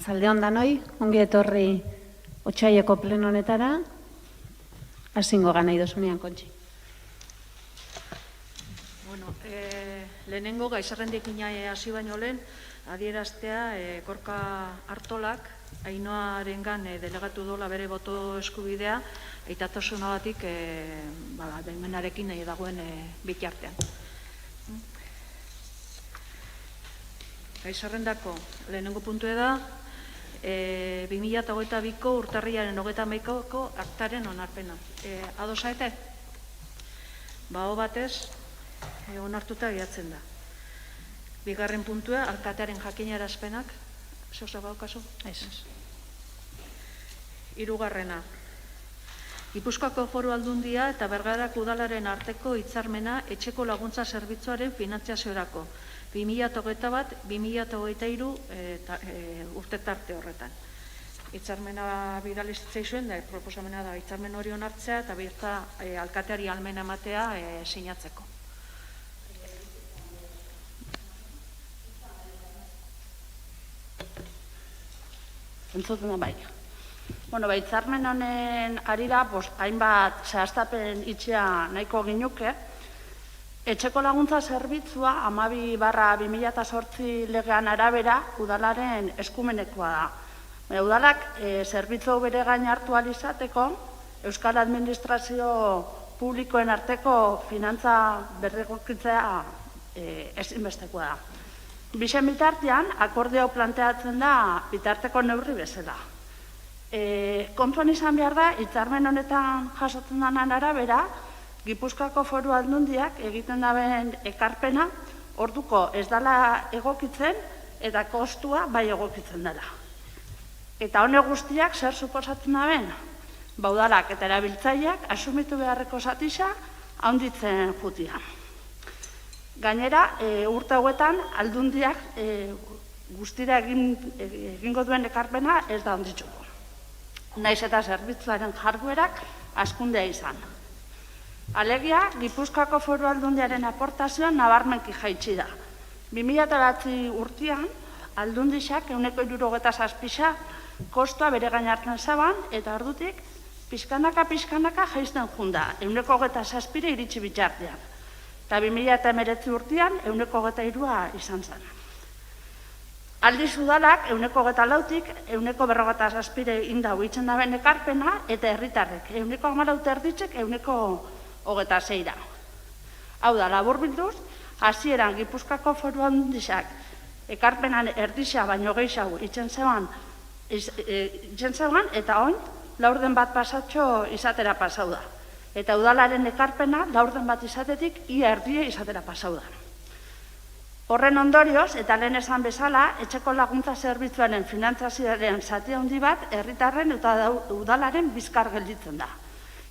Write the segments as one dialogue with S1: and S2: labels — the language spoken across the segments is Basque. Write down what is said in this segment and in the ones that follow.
S1: Arratsalde-on danoi, ongi etorri Otsaieko pleno honetara. Hasingo ga nahi dozunean, Kontxi.
S2: Bueno, lehenengo gaizarrendekin hasi baino lehen, adieraztea Gorka Artolak Ainhoarengan delegatu dola bere boto eskubidea aitatasunagatik baimenarekin dagoen bitartean. Gaizarrendako lehenengo puntua da 2022ko urtarrilaren 31ko aktaren onarpena. Ados zaete? Aho batez onartuta geratzen da. Bigarren puntua, alkatearen jakinarazpenak. Zosa baukazu? Ez. Hirugarrena. Gipuzkoako Foru Aldundia eta Bergarako Udalaren arteko hitzarmena etxeko laguntza zerbitzuaren finantziaziorako 2021-2023 urte tarte horretan. Hitzarmena bidali zitzaizuen, proposamena da hitzarmen hori onartzea eta berta alkateari ahalmena ematea sinatzeko.
S3: Entzuten da bai. Bueno, hitzarmen honen harira, hainbat zehaztapen itxea nahiko ginuke. Etxeko laguntza zerbitzua 12/2008 legean arabera udalaren eskumenekoa da. Udalak zerbitzu bere gain hartu ahal izateko Euskal Administrazio Publikoen arteko finantza berregokitzea ezinbestekoa da. Bixen bitartean, akordeo planteatzen da bitarteko neurri bezala. Kontuan izan behar da, hitzarmen honetan jasotzen denan arabera, Gipuzkoako Foru Aldundiak egiten daben ekarpena orduko ez dela egokitzen eta kostua bai egokitzen dela. Eta hone guztiak zer suposatzen daben? Udalak eta erabiltzaileak asumitu beharreko zatisa handitzen jutia. Gainera, urte hauetan Aldundiak guztira egingo duen ekarpena ez da handitzuko. Naiz eta zerbitzuaren jarduerak hazkundea izan. Alegia, Gipuzkoako Foru Aldundiaren aportazioan nabarmenki jaitsi da. 2009 urtean, Aldundixak 167 kostua bere gain hartzen zaban, eta ordutik pixkanaka jaisten junda, 127 iritsi bitartean. Eta 2019 urtean, 123 izan zen. Aldiz udalak, 124tik, 157 indau itzen daben ekarpena, eta herritarrek, 114 erditzek, 126. Hau da, laburbilduz, hasieran Gipuzkoako Foru Aldundiak ekarpenan erdisa baino gehiago itzen zeban, eta oin, laurden bat pasatxo izatera pasau da. Eta udalaren ekarpena laurden bat izatetik ia erdie izatera pasau da. Horren ondorioz, eta lehen esan bezala, etxeko laguntza zerbitzuaren finantzazioaren zati handi bat herritarren eta udalaren bizkar gelditzen da.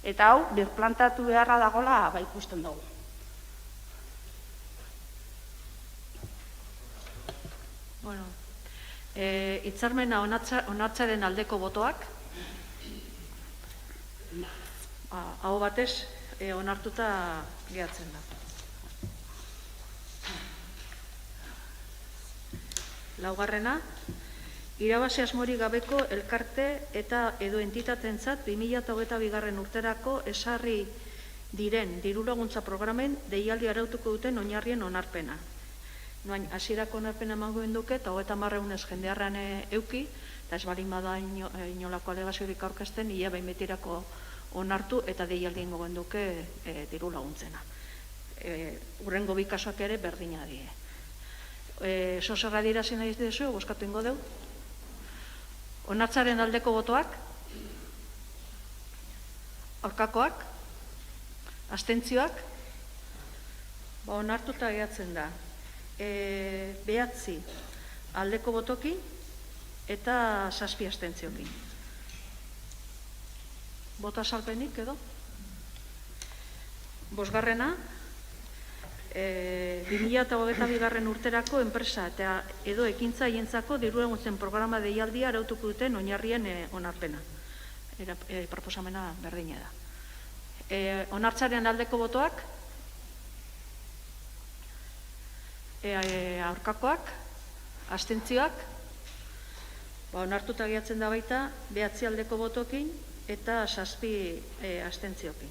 S3: Eta hau, birplantatu beharra dagoela ikusten dugu.
S2: Bueno, hitzarmena onartzaren aldeko botoak, aho batez onartuta geratzen da. Laugarrena, irabazi asmorik gabeko elkarte eta edo entitatentzat 2022 urterako ezarri diren dirulaguntza programen deialdi arautuko duten oinarrien onarpena. Noain, hasierako onarpena emango duke eta 30.000 jendearran euki, eta ez balin bada inolako alegaziorik aurkezten, ia behin betirako onartu eta deialdi ingo duke diru laguntzena. Urrengo bi kasuak ere berdina die. Zoserra dirazen nahi dezu, bozkatu ingo deu. Onartzaren aldeko botoak, aurkakoak, abstentzioak, onartuta geratzen da. 9 aldeko botokin eta 7 abstentziokin. Bota salpenik edo? Bosgarrena, 2022 urterako enpresa eta edo ekintza haientzako dirulaguntzen programa deialdia arautuko duten oinarrien onarpena. Proposamena berdina da. Onartzaren aldeko botoak, aurkakoak, abstentzioak, Onartuta geratzen da baita 9 aldeko botokin eta 7 abstentziokin.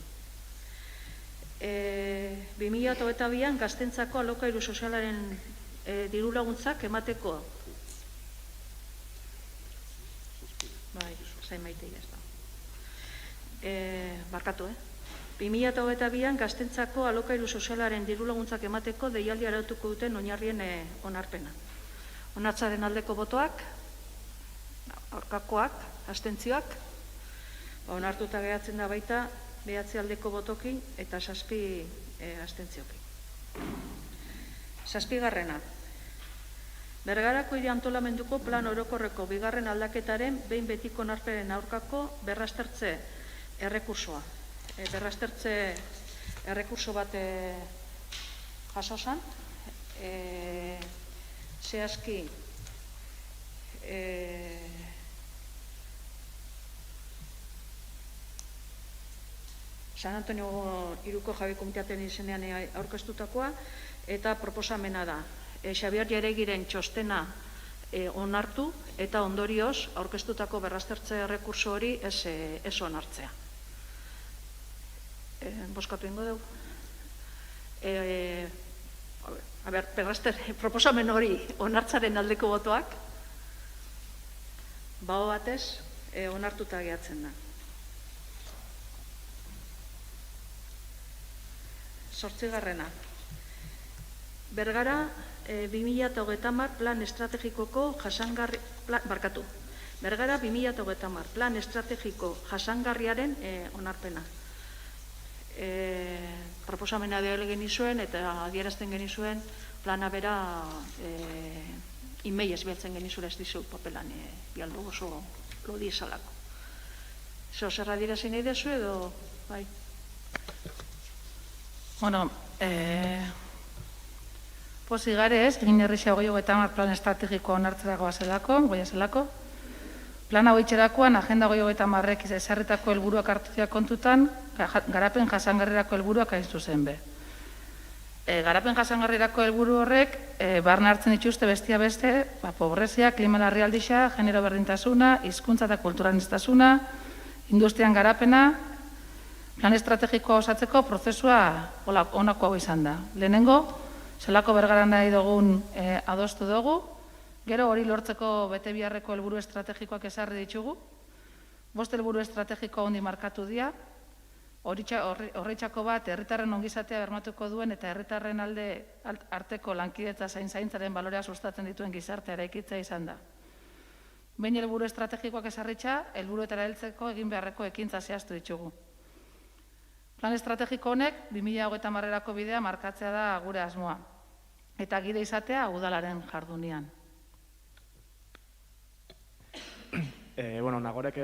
S2: 2022an gaztentzako alokairu sozialaren diru laguntzak emateko. Bai, zain maite ez da. Barkatu, 2022an gaztentzako alokairu sozialaren diru laguntzak emateko deialdi arautuko duten oinarrien onarpena. Onartzaren aldeko botoak, aurkakoak, abstentzioak, onartuta geratzen da baita 9 aldeko botokin eta 7 abstentziokin. 7. Bergarako hiri antolamenduko plan orokorreko 2. aldaketaren behin betiko onarpenen aurkako berraztertze errekursoa. Berraztertze errekurso bat jaso zen, zehazki San Antonio Iruko Jabe Komitatean izenean aurkeztutakoa, eta proposamena da. Xabier Jaregiren txostena onartu eta ondorioz aurkeztutako berraztertze errekurso hori ez onartzea. Bozkatu ingo dugu. Proposamen hori onartzaren aldeko botoak, baho batez onartuta geratzen da. 8. Bergara 2030 plan estrategikoko Bergara 2030 plan estrategiko jasangarriaren onarpena. Proposamena dela genizuen eta adierazten genizuen plana bera e-mailez bialtzen genizuen ez dizu papelan bialdu oso lodi esalako. Zer adierazin nahi dezu edo bai?
S4: Bueno, pozik gare ez, egin herrixea 2030 plan estrategikoa onartzeragoa zelako. Plan hau itxerakoan, agenda 2030-ek ezarritako helburuak hartuziak kontutan, garapen jasangarrirako helburuak hain zuzen be. Garapen jasangarrirako helburu horrek, barne hartzen dituzte bestia beste, pobrezia, klima larrialdia, genero berdintasuna, hizkuntza eta kulturaniztasuna, industrian garapena, plan estrategikoa osatzeko prozesua honako hau izan da. Lehenengo, zelako Bergaran nahi dugun adostu dugu, gero hori lortzeko bete biharreko helburu estrategikoak ezarri ditugu, 5 helburu estrategikoa ondi markatu dira, horretxako bat herritarren ongizatea bermatuko duen eta herritarren alde arteko lankidetza zaintzaren balorea sustatzen dituen gizartea eraikitzea izan da. Behin helburu estrategikoak ezarritza, helburuetara heltzeko egin beharreko ekintza zehaztu ditugu. Plan estrategiko honek 2030erako bidea markatzea da gure asmoa, eta gide izatea udalaren jardunian.
S5: Nagorek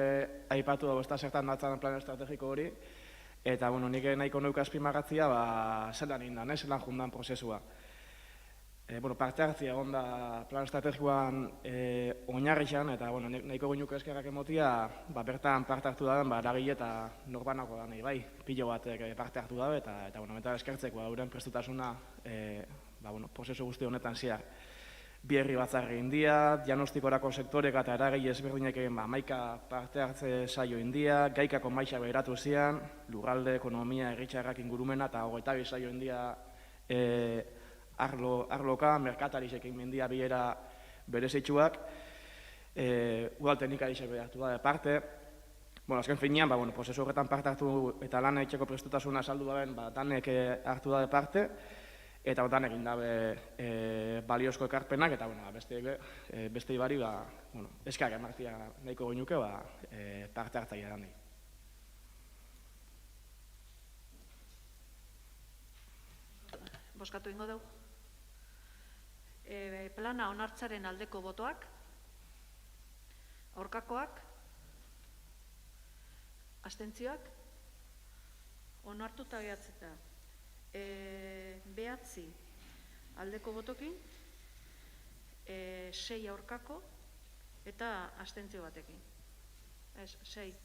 S5: aipatu dago zertan datzan plan estrategiko hori, eta nik nahiko nuke azpimarratzea zelan indan, zelan jundan prozesua. Parte hartzia egon da plan estrategikoan oinarrizan, eta nahiko goinuko eskerrak emotia, bertan parte hartu daben, eragile eta norbanako da nahi bai, pilo batek parte hartu dabe, eta eskertzeko dauren prestutasuna prozesu guzti honetan zehar. Bi herri batzarri india, diagnostikorako sektorek eta eragile ezberdinek egin 11 parte hartze saio india, gaikako maixak beratu zian, lurralde, ekonomia, herritxarrak ingurumena, eta 22 saio india arloka, merkatarizek india bilera berezitxuak, udalteknikarizek beratu da parte. Azken finean, prozesu horretan parte hartu eta lan egiteko prestutasuna saldu daben, danek hartu da parte, eta danek indabe baliozko ekarpenak, eta beste ibari eskak emartia nahiko goinuke parte hartzaile da nahi.
S2: Boskatu ingo dugu. Plana onartzaren aldeko botoak, aurkakoak, abstentzioak, onartuta gehatzeta. 9 aldeko botokin, 6 aurkako eta abstentzio batekin. 6.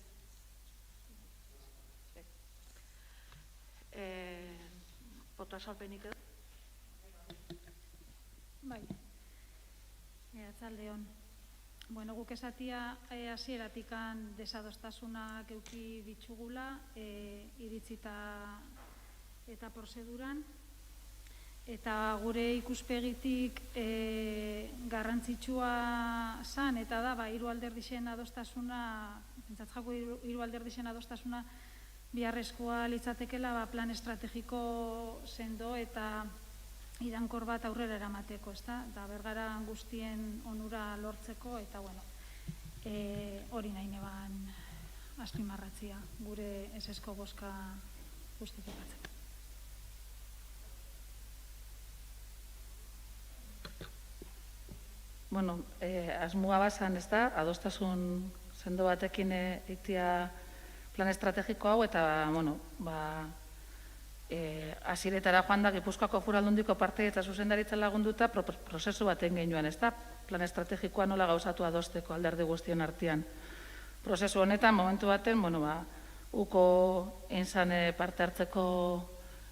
S2: Boto azalpenik edo?
S6: Bai, atzaldeon. Bueno, guk esatia hasieratikan desadostasunak eduki ditugula, iritzita eta prozeduran, eta gure ikuspegitik garrantzitsua zan, eta da, hiru alderdixen adostasuna, pentsatzako hiru alderdixen adostasuna biharrezkoa litzatekela plan estrategiko sendo eta irankor bat aurrera eramateko, ezta? Da Bergara guztien onura lortzeko, eta bueno, hori nahi neban azpimarratzia, gure ezezko bozka justifikatzeko.
S4: Bueno, asmoa bazan, ez da, adostasun sendo batekin itia plan estrategiko hau, eta, bueno, hasiretara joan da Gipuzkoako Foru Aldundiko parte eta zuzendaritza lagunduta prozesu baten genuen, ez da, plan estrategikoa nola gauzatu adosteko alderdi guztion artean. Prozesu honetan, momentu baten, bueno, uko einzan parte hartzeko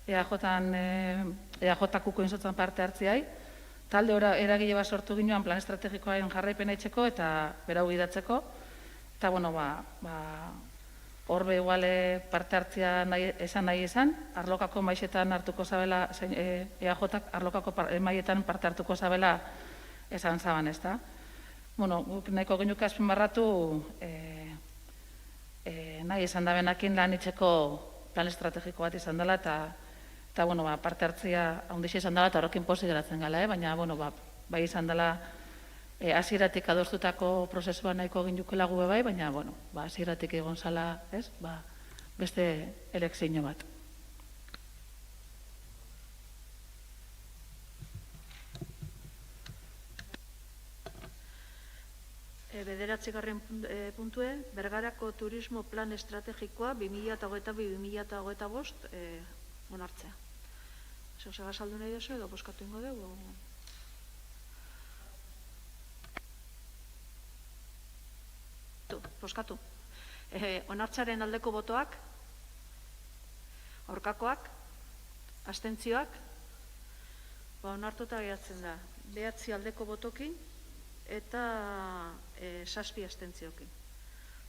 S4: EAJ-ak uko einzotzan parte hartziai, talde eragile bat sortu ginoan plan estrategikoaren jarraipena itxeko eta berau gidatzeko, eta, bueno, horbe iguale parte hartzia esan nahi izan, arlokako maizetan hartuko zabela, EAJ-ak arlokako maietan parte hartuko zabela esan zaban, ez da. Bueno, guk nahiko genuke azpimarratu nahi izan da benakin lan itxeko plan estrategiko bat izan dela, eta bueno, parte hartzia handixe izan dela, eta horrekin pozik geratzen gala, baina, bueno, bai izan dela hasieratik adostutako prozesua nahiko ginukela gube bai, baina, bueno, hasieratik egon zala, ez, beste elekzio bat.
S2: Bederatzigarren puntue, Bergarako turismo plan estrategikoa 2022-2025 onartzea. Zega saldu nahi dozu edo boskatu ingo dugu? Boskatu. Onartzaren aldeko botoak, aurkakoak, abstentzioak, onartuta geratzen da. 9 aldeko botokin eta 7 abstentziokin.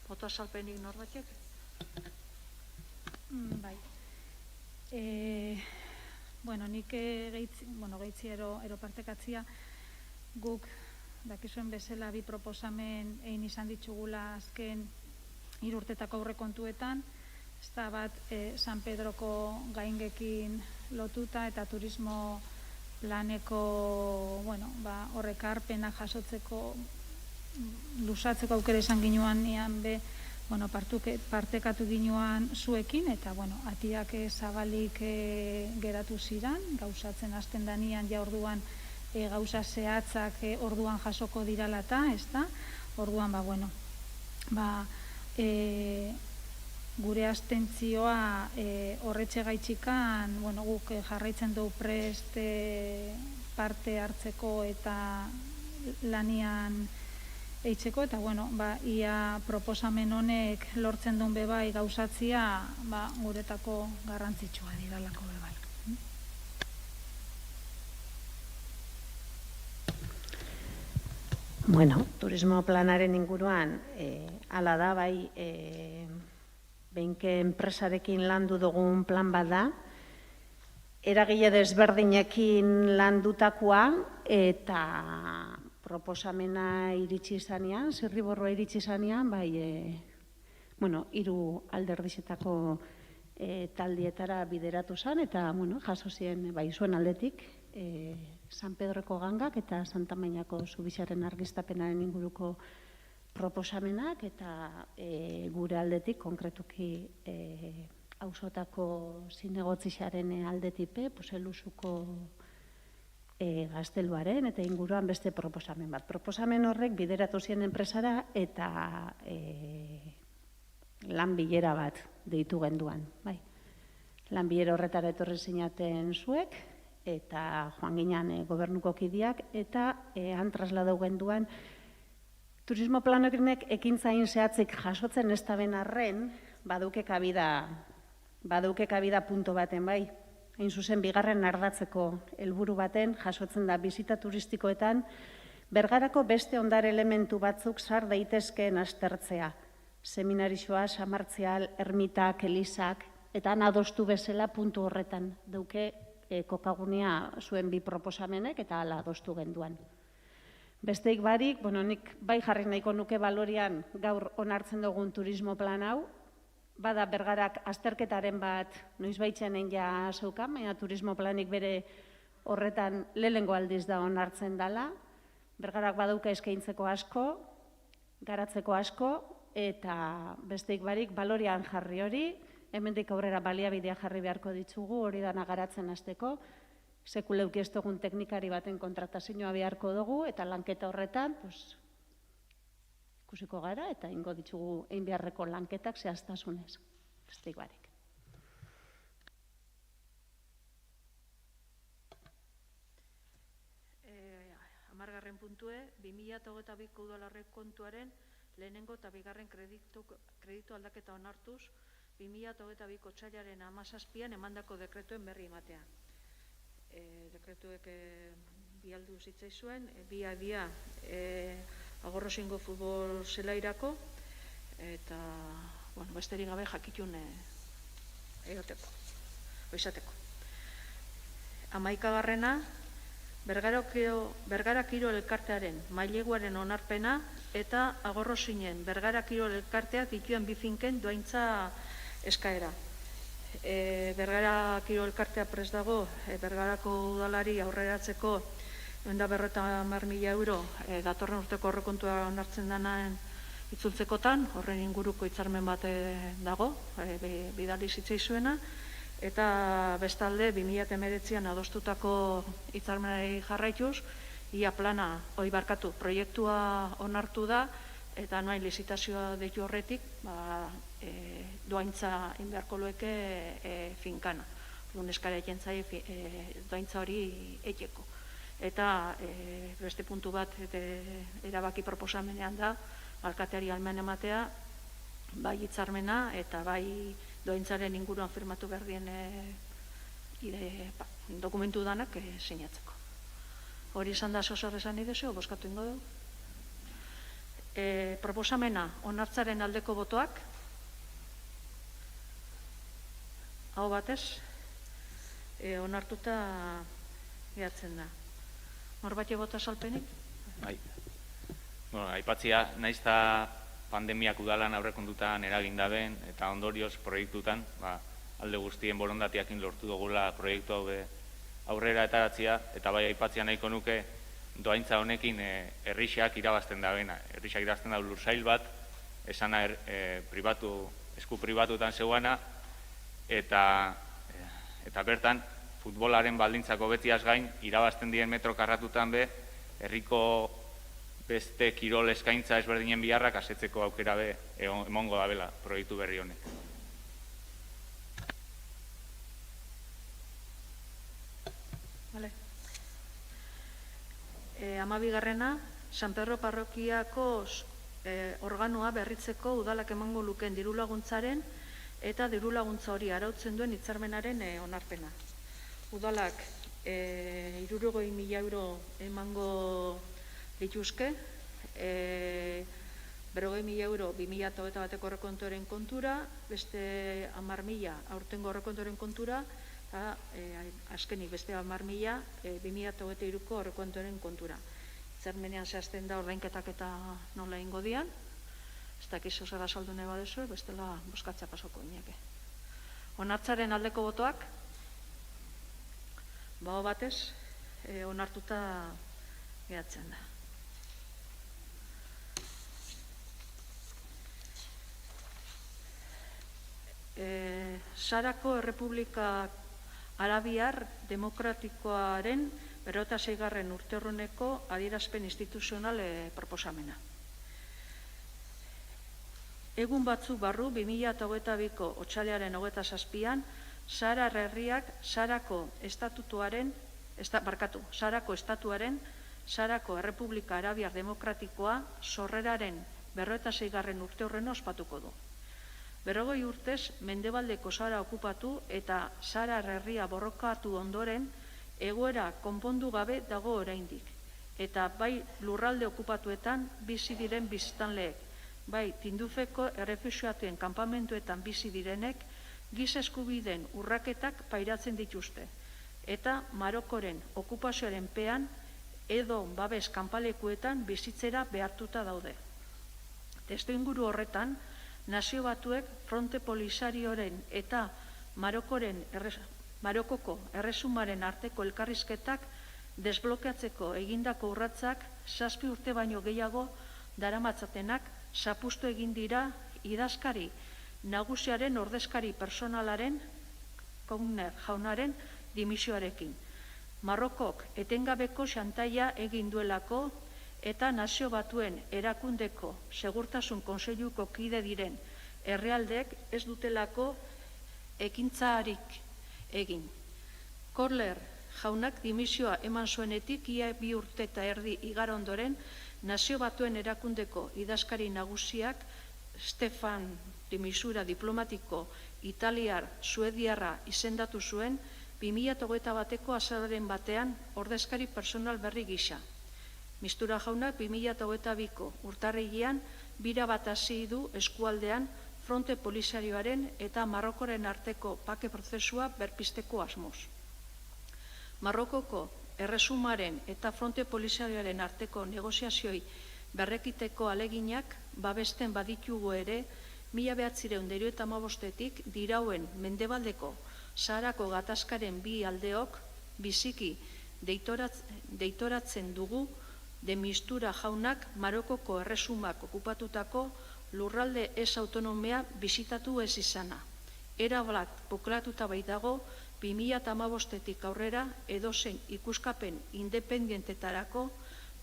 S2: Boto azalpenik norbaitek?
S6: Bai. Bueno, nik gehitzi eropartekatzia guk dakizuen bezala bi proposamen egin izan ditugula azken 3 urtetako aurrekontuetan, ez da bat San Pedroko gaingekin lotuta eta turismo planeko, bueno, horrekarpena jasotzeko, lusatzeko aukera izan ginuan nian bueno, partekatu ginuan zuekin, eta, bueno, atiak zabalik geratu ziran, gauzatzen hasten danian, ja orduan gauza zehatzak orduan jasoko diralata, ez da? Orduan, bueno, gure abstentzioa horretxe gaitxikan, bueno, guk jarraitzen dugu prest parte hartzeko eta lanian eitzeko, eta, bueno, ia proposamen honek lortzen duen bebai gauzatzia, guretako garrantzitsua diralako bebai.
S1: Bueno, turismo planaren inguruan, ala da, bai, behinke enpresarekin landu dugun plan bat da, eragile desberdinekin landutakoa, eta proposamena iritsi izanean, zirriborroa iritsi izanean, bai, bueno, 3 alderdixetako taldietara bideratu zen, eta, bueno, jaso ziren, bai, zuen aldetik, San Pedroko gangak eta Santa Mainako zubixaren argiztapenaren inguruko proposamenak, eta gure aldetik, konkretuki auzotako zinegotzixaren aldetipe, elusuko gazteluaren, eta inguruan beste proposamen bat. Proposamen horrek bideratu ziren enpresara eta lan bilera bat deitu genduan. Lan bilera horretara etorri zinaten zuek, eta joan ginean gobernuko kideak, eta han trasladau genduan turismo planokinek ekintzain zehatzik jasotzen ez da ben arren, baduke kabida punto baten, bai. Hain zuzen, bigarren ardatzeko helburu baten jasotzen da bizita turistikoetan Bergarako beste ondare elementu batzuk sar daitezkeen aztertzea. Seminarixoa, samartzial, ermitak, elizak, eta han adostu bezala puntu horretan dauke kokagunea zuen bi proposamenek eta hala adostu genduan. Besteik barik, nik bai jarri nahiko nuke balorian gaur onartzen dugun turismo plan hau, bada Bergarak azterketaren bat noizbaitzen ja zeukan, baina turismo planik bere horretan lehenengo aldiz da onartzen dela. Bergarak badauka eskaintzeko asko, garatzeko asko, eta besteik barik balorian jarri hori, hemendik aurrera baliabidea jarri beharko ditugu, hori dana garatzen hasteko, sekuleuki ez dugun teknikari baten kontratazioa beharko dugu, eta lanketa horretan, ikusiko gara, eta ingo ditugu egin beharreko lanketak zehaztasunez. Besteik barik.
S2: Hamargarren puntue, 2022ko udalarrek kontuaren lehenengo eta bigarren kreditu aldaketa onartuz, 2022ko otsailaren 17an emandako dekretuen berri ematea. Dekretuek bialdu zitzaizuen, bia Agorrosingo futbol zelairako, eta besterik gabe jakitun izateko. 11garrena, Bergara Kirol Elkartearen maileguaren onarpena eta Agorrosinen Bergara Kirol Elkarteak dituen bifinken doaintza eskaera. Bergara Kirol Elkartea prest dago, Bergarako udalari aurreratzeko 150.000 euro datorren urteko aurrekontua onartzen denaren itzultzekotan, horren inguruko hitzarmen bat dago, bidali zitzaizuena, eta bestalde 2019an adostutako hitzarmenari jarraituz, ia plana, proiektua onartu da, eta noain lizitazioa deitu horretik, doaintza inbeharko loeke finkana. Eskara ekentzai doaintza hori etxeko. Eta beste puntu bat erabaki proposamenean da, alkateari almen ematea, bai hitzarmena eta bai doaintzaren inguruan firmatu behar dien dokumentu danak sinatzeko. Hori esan da sosor esan idezio, boskatu ingo du. Proposamena onartzaren aldeko botoak, hau batez, onartuta gehatzen da. Norbait bota salpenik?
S7: Bai. Aipatzia, naiz eta pandemiak udalan aurrekontutan eragin daben eta ondorioz proiektutan, alde guztien borondateakin lortu dugula proiektu hau aurrera etaratzia, eta bai aipatzia nahiko nuke doaintza honekin herrixak irabazten da bena. Herrixak irabazten da lursail bat, esana esku pribatutan zeuana, eta bertan futbolaren baldintzako betiaz gain, irabazten dien metro karratutan be, herriko beste kirol eskaintza ezberdinen biharrak asetzeko aukera be emongo dabela proiektu berri honek.
S2: Vale. 12garrena, San Pedro parrokiako organoa berritzeko udalak emango lukeen dirulaguntzaren eta dirulaguntza hori arautzen duen hitzarmenaren onarpena. Udalak 60.000 euro emango dituzke, 40.000 euro 2021ko aurrekontuaren kontura, beste 10.000 aurtengo aurrekontuaren kontura, eta azkenik beste 10.000 2023ko aurrekontuaren kontura. Hitzarmenean zehazten da ordainketak eta nola ingo dian, ez dakiz zer azaldu nahi baduzu, bestela bozkatza pasoko inake. Onartzaren aldeko botoak, bago batez, onartuta gehatzen da. Sarako Errepublika Arabiar Demokratikoaren 56. urteurreneko adierazpen instituzional proposamena. Egun batzuk barru 2022ko otsailaren 27an Sahara herriak Sarako Estatuaren, Sarako Errepublika Arabiar Demokratikoa sorreraren 56. urteurrena ospatuko du. 40 urtez mendebaldeko Sahara okupatu eta Sahara herria borrokatu ondoren egoera konpondu gabe dago oraindik. eta bai lurralde okupatuetan bizi diren biztanleek, bai Tindufeko errefuxiatuen kanpamentuetan bizi direnek giza eskubideen urraketak pairatzen dituzte, eta Marokoren okupazioaren pean edo babes kanpalekuetan bizitzera behartuta daude. Testuinguru horretan, Nazio Batuek Fronte Polisarioaren eta Marokoko erresumaren arteko elkarrizketak desblokeatzeko egindako urratsak 7 urte baino gehiago daramatzatenak zapuztu egin dira idazkari nagusiaren ordezkari personalaren Kouner jaunaren dimisioarekin. Marokok etengabeko xantaia egin duelako eta Nazio Batuen erakundeko segurtasun kontseiluko kide diren herrialdeek ez dutelako ekintzarik egin. Korler jaunak dimisioa eman zuenetik ia 2 urte eta erdi igaro ondoren, Nazio Batuen erakundeko idazkari nagusiak Stefan de Mistura diplomatiko italiar suediarra izendatu zuen 2021ko azaroaren batean ordezkari personal berri gisa. Mistura jaunak 2022ko urtarrilean bira bat hasi du eskualdean Fronte Polisarioaren eta Marrokoren arteko bake prozesua berpizteko asmoz. Marokoko erresumaren eta Fronte Polisarioaren arteko negoziazioi berrekiteko aleginak babesten baditugu ere 1995tik dirauen mendebaldeko Saharako gatazkaren bi aldeok biziki deitoratzen dugu de Mistura jaunak Marokoko erresumak okupatutako lurralde ez autonomia bisitatu ez izana. Erabat proklatuta baitago 2015tik aurrera edozein ikuskapen independentetarako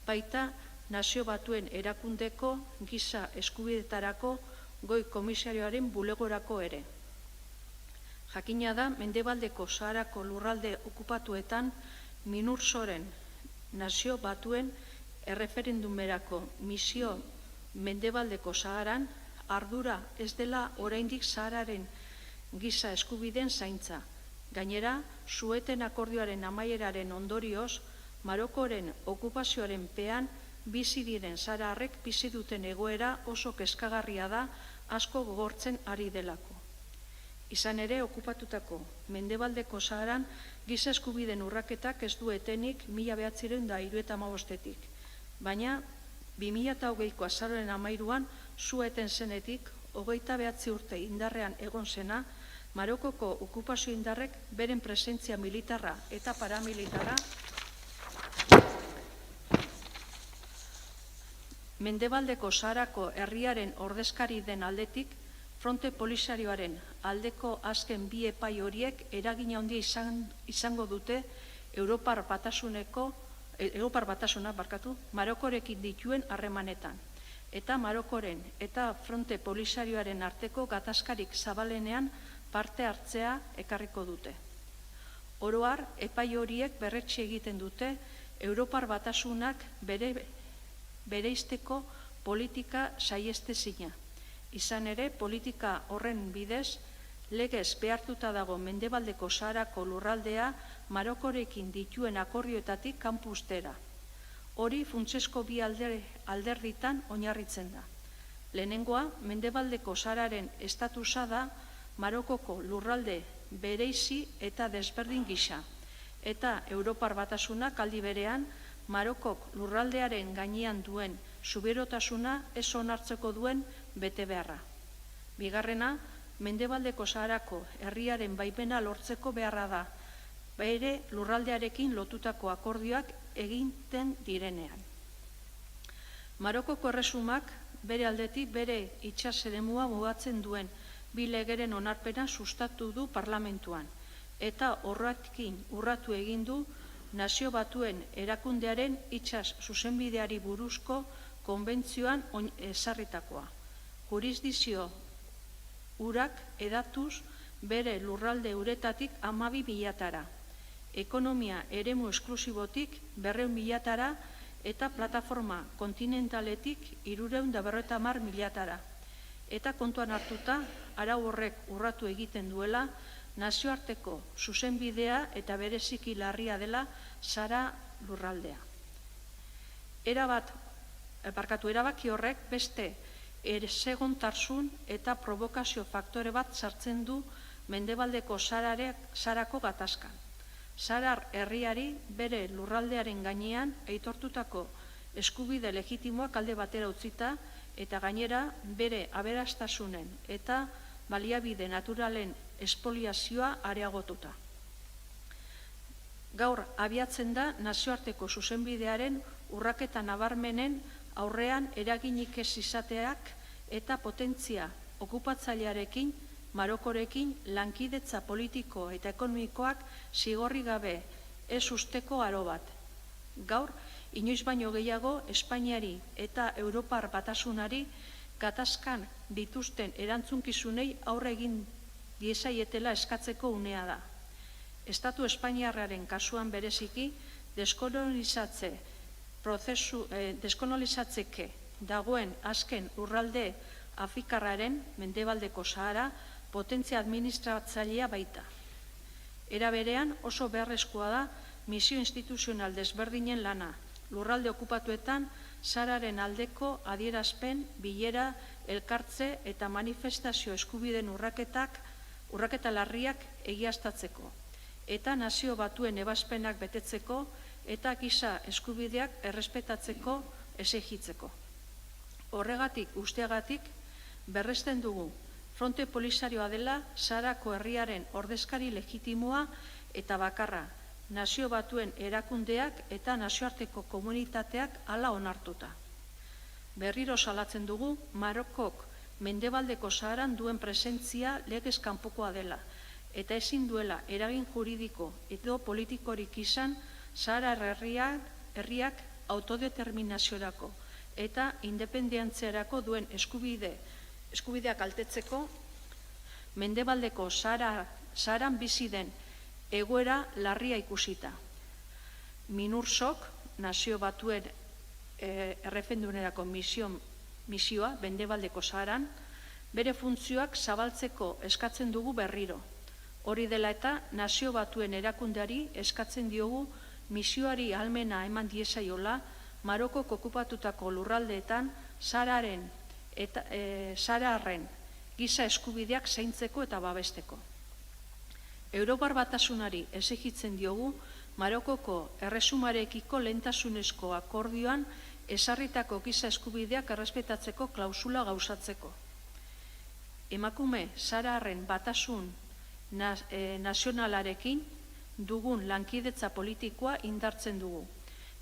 S2: baita Nazio Batuen erakundeko giza eskubidetarako goi komisarioaren bulegorako ere. Jakina da mendebaldeko Saharako lurralde okupatuetan Minursoren Nazio Batuen erreferendumerako misio mendebaldeko Saharan ardura ez dela oraindik Sahararen giza eskubideen zaintza. Gainera, Sueten akordioaren amaieraren ondorioz, Marokoren okupazioaren pean bizi diren sahararrek bizi duten egoera oso kezkagarria da asko gogortzen ari delako. Izan ere, okupatutako mendebaldeko Saharan giza eskubideen urraketak ez du etenik 1975tik. Baina, 2020ko azaroaren 13an Sueten zenetik 29 urte indarrean egon zena, Marokoko okupazio indarrek beren presentzia militarra eta paramilitarra mendebaldeko Saharako herriaren ordezkari den aldetik, Fronte Polisarioaren aldeko azken bi epai horiek eragina handia izango dute Europar Batasuna Marokorekin dituen harremanetan. Eta Marokoren eta Fronte Polisarioaren arteko gatazkarik zabalenean parte hartzea ekarriko dute. Oro har, epai horiek berretsi egiten dute Europar Batasunak bereizteko politika saiestezina. Izan ere, politika horren bidez, legez behartuta dago mendebaldeko Saharako lurraldea Marokorekin dituen akordioetatik kanpo uztera. Hori funtsezko bi alderditan oinarritzen da. Lehenengoa, mendebaldeko Sahararen estatusa da Marokoko lurralde bereizi eta desberdin gisa, eta Europar Batasunak aldi berean Marokok lurraldearen gainean duen suberotasuna ez onartzeko duen betebeharra. Bigarrena, mendebaldeko Saharako herriaren baimena lortzeko beharra da, bere lurraldearekin lotutako akordioak egiten direnean. Marokoko erresumak bere aldetik bere itsas eremua mugatzen duen bi legeren onarpena sustatu du parlamentuan, eta horrekin urratu egin du Nazio Batuen erakundearen itsas zuzenbideari buruzko konbentzioan ezarritakoa. Jurisdizio urak edatuz bere lurralde uretatik 12.000-tara, ekonomia eremu esklusibotik 200.000-tara eta plataforma kontinentaletik 350.000-tara. Eta kontuan hartuta, arau horrek urratu egiten duela, nazioarteko zuzenbidea eta bereziki larria dela Sahara lurraldea. erabaki horrek beste ezegontasun eta provokazio faktore bat sartzen du Mendebaldeko Saharako gatazkan. Sahar herriari bere lurraldearen gainean aitortutako eskubide legitimoak alde batera utzita eta gainera bere aberastasunen eta baliabide naturalen espoliazioa areagotuta. Gaur abiatzen da nazioarteko zuzenbidearen urraketa nabarmenen aurrean eraginik ez izateak eta potentzia okupatzailearekin, Marokorekin lankidetza politiko eta ekonomikoak zigorri gabe ez usteko aro bat. Gaur, inoiz baino gehiago Espainiari eta Europar Batasunari gatazkan dituzten erantzunkizunei aurre egin diezaietela eskatzeko unea da. Estatu Espainiarraren kasuan bereziki deskolonizatzeke dagoen azken lurralde afrikarraren Mendebaldeko Sahara potentzia administratzailea baita. Era berean oso beharrezkoa da misio instituzional desberdinen lana, lurralde okupatuetan Sahararen aldeko adierazpen, bilera, elkartze eta manifestazio eskubideen urraketa larriak egiaztatzeko, eta nazio batuen ebazpenak betetzeko eta giza eskubideak errespetatzeko exijitzeko. Horregatik guztiagatik berresten dugu Fronte Polisarioa dela Saharako herriaren ordezkari legitimoa eta bakarra, nazio batuen erakundeak eta nazioarteko komunitateak hala onartuta. Berriro salatzen dugu Marokok Mendebaldeko Saharan duen presentzia legez kanpokoa dela eta ezin duela eragin juridiko edo politikorik izan Sahara herriak autodeterminaziorako eta independentziarako duen eskubideak altetzeko Mendebaldeko Saharan bizi den egoera larria ikusita. MINURSOK, nazio batuen erreferendumerako misioa Mendebaldeko Saharan, bere funtzioak zabaltzeko eskatzen dugu berriro. Hori dela eta nazio batuen erakundeari eskatzen diogu misioari ahalmena eman diezaiola Marokok okupatutako lurraldeetan Sahararen giza eskubideak zaintzeko eta babesteko. Europar Batasunari exijitzen diogu Marokoko erresumarekiko lehentasunezko akordioan ezarritako giza eskubideak errespetatzeko klausula gauzatzeko. Emakume Sahararen batasun nazionalarekin dugun lankidetza politikoa indartzen dugu.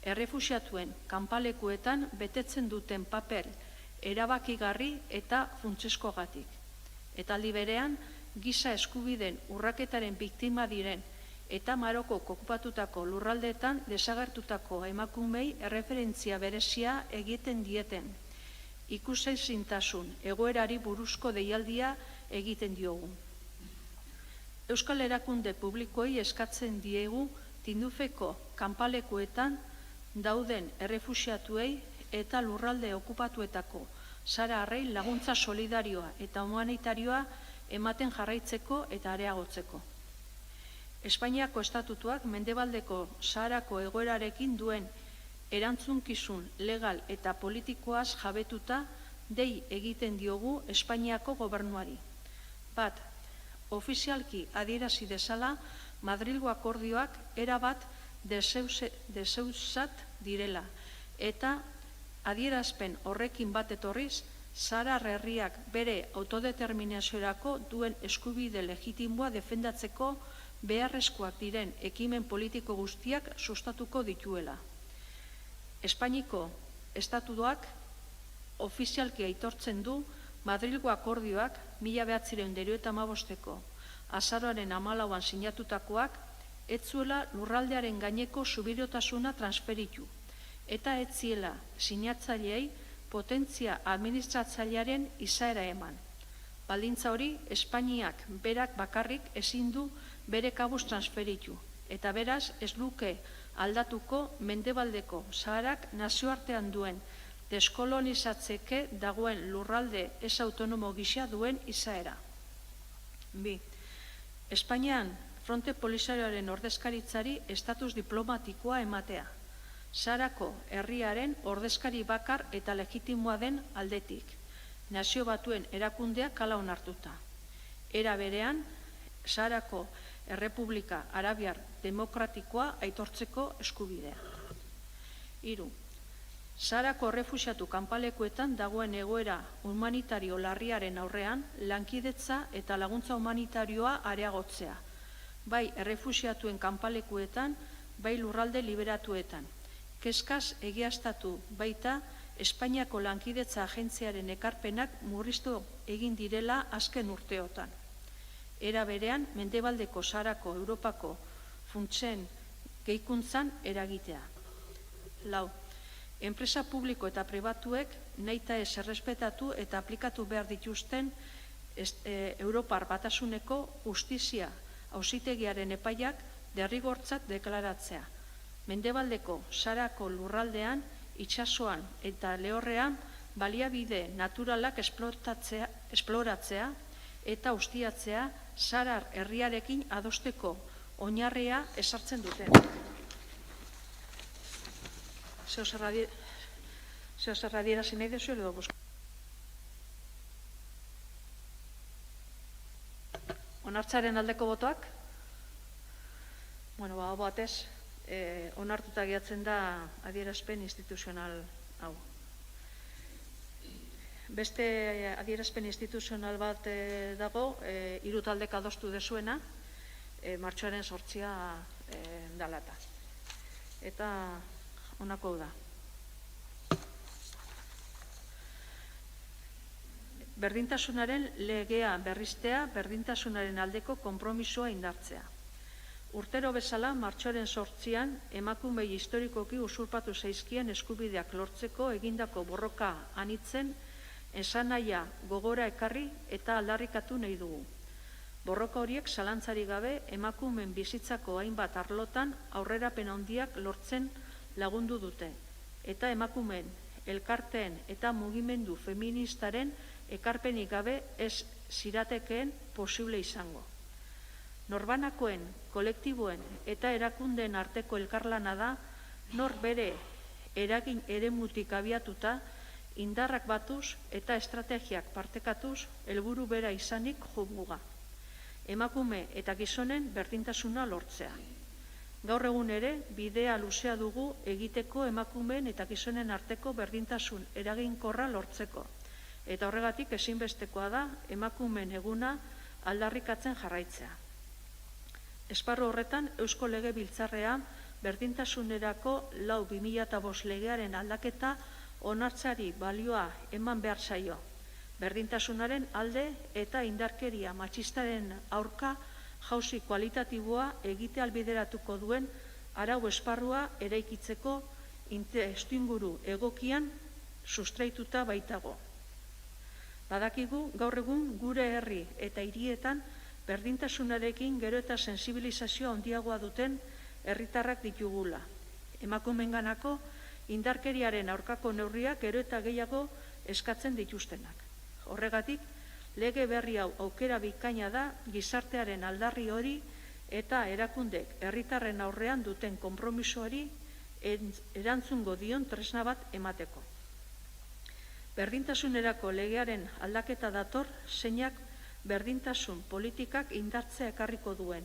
S2: Errefuxiatuen kanpalekuetan betetzen duten paper erabakigarri eta funtseskogatik. Eta aldi berean, giza eskubideen urraketaren biktima diren eta Marokok okupatutako lurraldeetan desagertutako emakumei erreferentzia berezia egiten dieten. Ikusezintasun egoerari buruzko deialdia egiten diogu. Euskal erakunde publikoei eskatzen diegu Tindufeko kanpalekuetan dauden errefuxiatuei eta lurralde okupatuetako sahararrei laguntza solidarioa eta humanitarioa ematen jarraitzeko eta areagotzeko. Espainiako estatutuak Mendebaldeko Saharako egoerarekin duen erantzunkizun legal eta politikoaz jabetuta dei egiten diogu Espainiako gobernuari. Bat, ofizialki adierazi dezala Madrilgo akordioak erabat deseusat direla eta adierazpen horrekin bat etorriz Sahar herriak bere autodeterminaziorako duen eskubide legitimoa defendatzeko beharrezkoak diren ekimen politiko guztiak sustatuko dituela. Espainiko estatutuak ofizialki aitortzen du Madrilgo akordioak 1995ko azaroaren 14an sinatutakoak ez zuela lurraldearen gaineko subiranotasuna transferitu eta ez ziela sinatzaileei potentzia administratzailearen izaera eman. Baldintza hori Espainiak berak bakarrik ezin du bere kabuz transferitu eta beraz ez luke aldatuko Mendebaldeko Saharak nazioartean duen deskolonizatzeke dagoen lurralde ez autonomo gisa duen izaera. Bi, Espainian Fronte Polisarioaren ordezkaritzari estatus diplomatikoa ematea. Sarako herriaren ordezkari bakar eta legitimoa den aldetik, Nazio Batuen erakundeak hala onartuta. Era berean, Sarako Errepublika Arabiar Demokratikoa aitortzeko eskubidea. 3. Sarako errefuxiatu kanpalekuetan dagoen egoera humanitario larriaren aurrean lankidetza eta laguntza humanitarioa areagotzea, bai errefuxiatuen kanpalekuetan, bai lurralde liberatuetan. Kezkaz egiaztatu baita Espainiako Lankidetza Agentziaren ekarpenak murriztu egin direla azken urteotan. Era berean, Mendebaldeko Sarako Europako funtsen gehikuntzan eragitea. 4. Enpresa publiko eta pribatuek nahita ez errespetatu eta aplikatu behar dituzten Europar Batasuneko justizia auzitegiaren epaiak derrigortzat deklaratzea. Mendebaldeko Sarako lurraldean, itsasoan eta lehorrean baliabide naturalak esploratzea eta ustiatzea Sarar herriarekin adosteko oinarria ezartzen dute. Zer adierazi nahi dezu edo buska. Onartzaren aldeko botoak? Bueno, batez, onartuta gehatzen da adierazpen instituzional hau. Beste adierazpen instituzional bat dago, 3 taldek adostu dezuena, martxoaren 8 dalata. Eta honako da. Berdintasunaren legea berriztea, berdintasunaren aldeko konpromisoa indartzea. Urtero bezala, martxoaren 8an, emakumei historikoki usurpatu zaizkien eskubideak lortzeko egindako borroka anitzen, esanahia gogora ekarri eta aldarrikatu nahi dugu. Borroka horiek zalantzari gabe emakumeen bizitzako hainbat arlotan aurrerapen handiak lortzen lagundu dute, eta emakumeen, elkarteen eta mugimendu feministaren ekarpenik gabe ez ziratekeen posible izango. Norbanakoen, kolektiboen eta erakundeen arteko elkarlana da, nor bere eragin eremutik abiatuta, indarrak batuz eta estrategiak partekatuz helburu bera izanik jomuga. Emakume eta gizonen berdintasuna lortzea. Gaur egun ere, bidea luzea dugu egiteko emakumeen eta gizonen arteko berdintasun eraginkorra lortzeko. Eta horregatik ezinbestekoa da emakumeen eguna aldarrikatzen jarraitzea. Esparru horretan, Eusko Legebiltzarrea berdintasunerako 4/2005 legearen aldaketa onartzari balioa eman behar zaio. Berdintasunaren alde eta indarkeria matxistaren aurka jauzi kualitatiboa egite albideratuko duen arau esparrua eraikitzeko testuinguru egokian sustraituta baitago. Badakigu gaur egun gure herri eta hirietan berdintasunarekin gero eta sensibilizazioa handiagoa duten herritarrak ditugula. Emakumeenganako indarkeriaren aurkako neurriak gero eta gehiago eskatzen dituztenak. Horregatik, lege berri hau aukera bikaina da gizartearen aldarri hori eta erakundek herritarren aurrean duten konpromisoari erantzungo dion tresna bat emateko. Berdintasunerako legearen aldaketa dator zeinak berdintasun politikak indartzea ekarriko duen,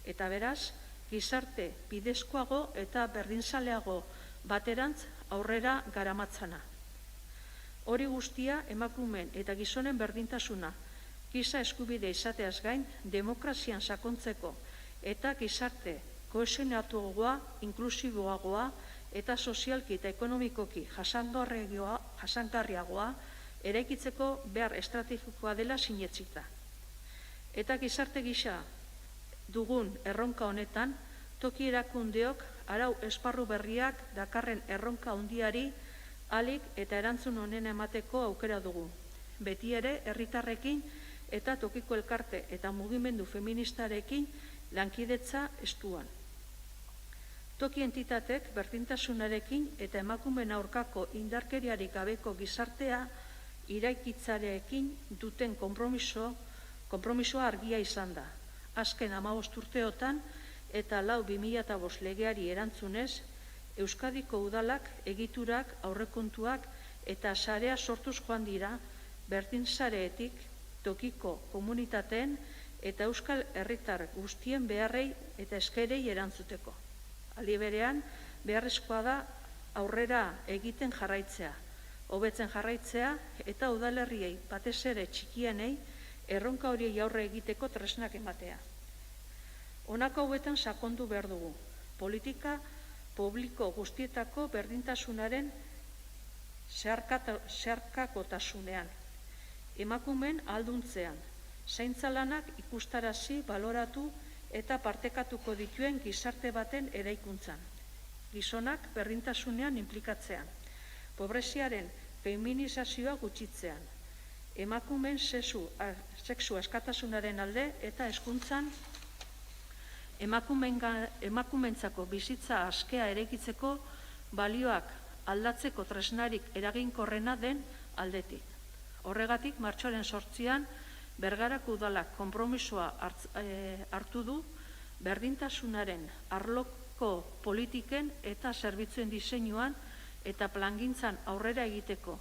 S2: eta beraz, gizarte bidezkoago eta berdinzaleago baterantz aurrera garamatzana. Hori guztia emakumeen eta gizonen berdintasuna, giza eskubide izateaz gain, demokrazian sakontzeko eta gizarte kohesionatuagoa, inklusiboagoa eta sozialki eta ekonomikoki jasangarriagoa eraikitzeko behar estrategikoa dela sinetsita. Eta gizarte gisa dugun erronka honetan, toki erakundeok arau esparru berriak dakarren erronka handiari ahalik eta erantzun honen emateko aukera dugu. Beti ere herritarrekin eta tokiko elkarte eta mugimendu feministarekin lankidetza estuan. Toki entitatek berdintasunarekin eta emakumeen aurkako indarkeriarik gabeko gizartea iraikitzarekin duten konpromisoa argia izan da. Azken 15 urteotan eta 4/2005 legeari erantzunez, Euskadiko udalak, egiturak, aurrekontuak eta sarea sortuz joan dira berdin sareetik tokiko komunitateen eta euskal herritar guztien beharrei eta eskerei erantzuteko. Aldi berean, beharrezkoa da aurrera egiten jarraitzea, hobetzen jarraitzea eta udalerriei batez ere txikienei erronka horiei aurre egiteko tresnak ematea. Honako hauetan sakondu behar dugu, politika publiko guztietako berdintasunaren zeharkakotasunean, emakumeen ahalduntzean, zaintza lanak ikustarazi, baloratu eta partekatuko dituen gizarte baten eraikuntzan, gizonak berdintasunean inplikatzean, pobreziaren feminizazioa gutxitzean, emakumeen sexu askatasunaren alde eta hezkuntzan emakumeentzako bizitza askea eraikitzeko balioak aldatzeko tresnarik eraginkorrena den aldetik. Horregatik, martxoaren 8an, Bergarako udalak konpromisoa hartu du berdintasunaren arloko politiken eta zerbitzuen diseinuan eta plangintzan aurrera egiteko,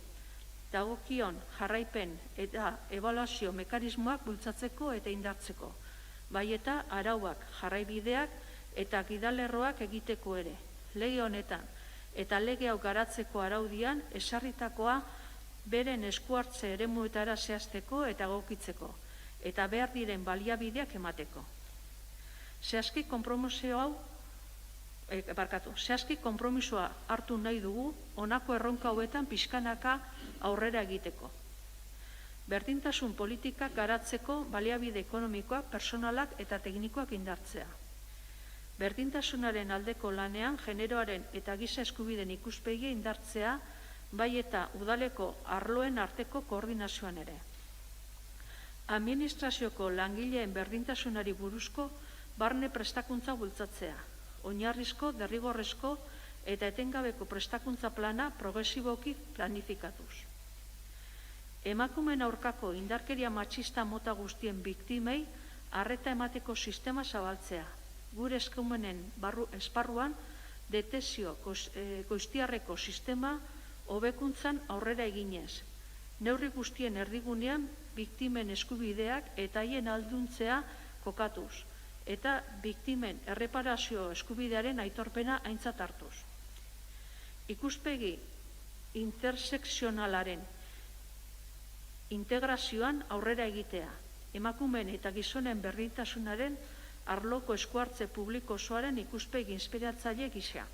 S2: dagokion jarraipen eta ebaluazio mekanismoak bultzatzeko eta indartzeko, bai eta arauak, jarraibideak eta gidalerroak egiteko ere. Lege honetan eta lege hau garatzeko araudian ezarritakoa beren eskuhartze eremuetara zehazteko eta egokitzeko, eta behar diren baliabideak emateko. Zehazki konpromisoa hartu nahi dugu honako erronka hauetan pixkanaka aurrera egiteko. Berdintasun politikak garatzeko baliabide ekonomikoak, personalak eta teknikoak indartzea. Berdintasunaren aldeko lanean generoaren eta giza eskubideen ikuspegia indartzea, bai eta udaleko arloen arteko koordinazioan ere. Administrazioko langileen berdintasunari buruzko barne prestakuntza bultzatzea, oinarrizko, derrigorrezko eta etengabeko prestakuntza plana progresiboki planifikatuz. Emakumeen aurkako indarkeria matxista mota guztien biktimei arreta emateko sistema zabaltzea, gure eskumenen esparruan detekzio goiztiarreko sistema hobekuntzan aurrera eginez, neurri guztien erdigunean biktimen eskubideak eta haien ahalduntzea kokatuz, eta biktimen erreparazio eskubidearen aitorpena aintzat hartuz. Ikuspegi intersekzionalaren integrazioan aurrera egitea, emakumeen eta gizonen berdintasunaren arloko eskuhartze publiko osoaren ikuspegi inspiratzaile gisa.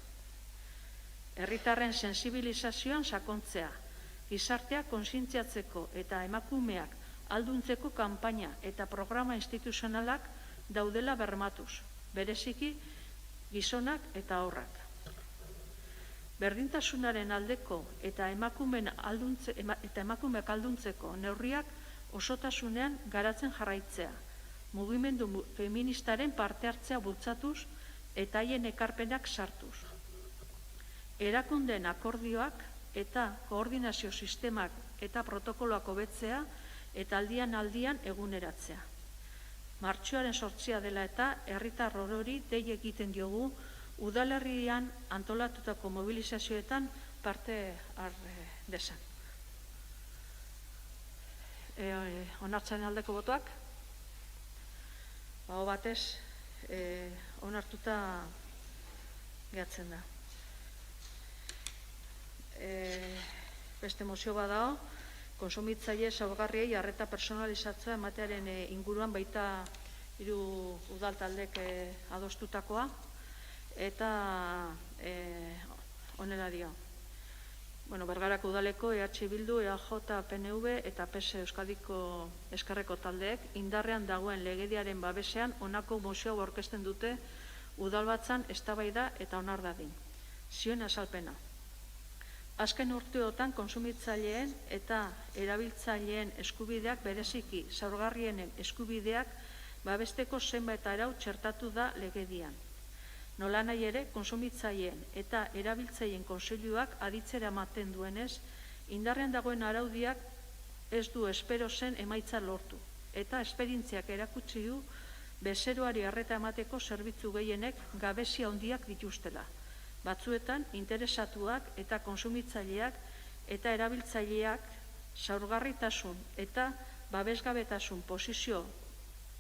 S2: Herritarren sensibilizazioan sakontzea, gizartea kontzientziatzeko eta emakumeak ahalduntzeko kanpaina eta programa instituzionalak daudela bermatuz, bereziki gizonak eta haurrak. Berdintasunaren aldeko eta emakumeak ahalduntzeko neurriak osotasunean garatzen jarraitzea, mugimendu feministaren parte hartzea bultzatuz eta haien ekarpenak sartuz. Erakundeen akordioak eta koordinazio sistemak eta protokoloak hobetzea eta aldian eguneratzea. Martxoaren 8 dela eta herritar orori dei egiten diogu udalerrian antolatutako mobilizazioetan parte har dezan. Onartzaren aldeko botoak? Aho batez, onartuta gehatzen da. Beste mozio badao, konsumitzaile zaurgarriei arreta personalizatzea ematearen inguruan baita 3 udal taldek adostutakoa, eta honela dio. Bergarako udaleko EH Bildu, EAJ, PNV eta PS Euskadiko Ezkerreko taldeek indarrean dagoen legediaren babesean honako mozio hau aurkezten dute udalbatzan eztabaida eta onar dadin. Zioen azalpena. Azken urteotan kontsumitzaileen eta erabiltzaileen eskubideak bereziki zaurgarrienen eskubideak babesteko zenbait arau txertatu da legedian. Nolanahi ere, kontsumitzaileen eta erabiltzaileen kontseiluak aditzera ematen duenez, indarrean dagoen araudiak ez du espero zen emaitza lortu, eta esperientziak erakutsi du bezeroari arreta emateko zerbitzu gehienek gabezia handiak dituztela. batzuetan interesatuak eta konsumitzaileak eta erabiltzaileak zaurgarritasun eta babesgabetasun posizio